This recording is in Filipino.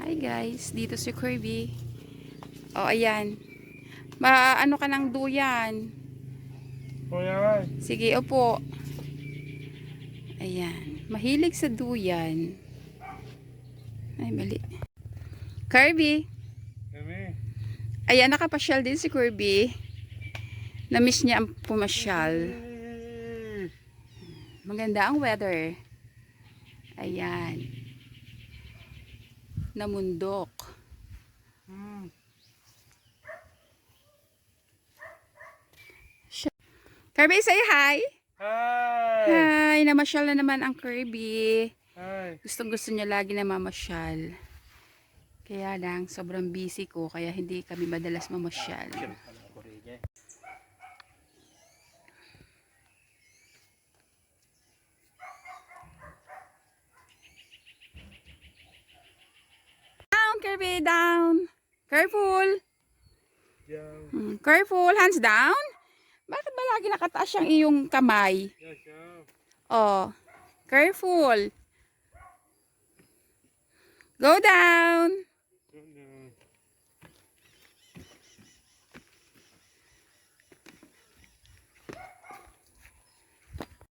Hi guys, dito si Kirby. O ayan. Maano ka ng duyan. Sige, opo. Ayan. Mahilig sa duyan. Ay, mali. Kirby. Ayan, nakapasyal din si Kirby. Na-miss niya ang pumasyal. Maganda ang weather. Ayan. Namundok. Kirby, say hi. Hi! Hi, namasyal na naman ang Kirby. Hi! Gustong gusto niya lagi na mamasyal. Kaya lang, sobrang busy ko, kaya hindi kami madalas mamasyal. Down, Kirby, down. Careful. Careful, hands down. Bakit ba lagi nakataas yung iyong kamay? Oh, careful. Go down.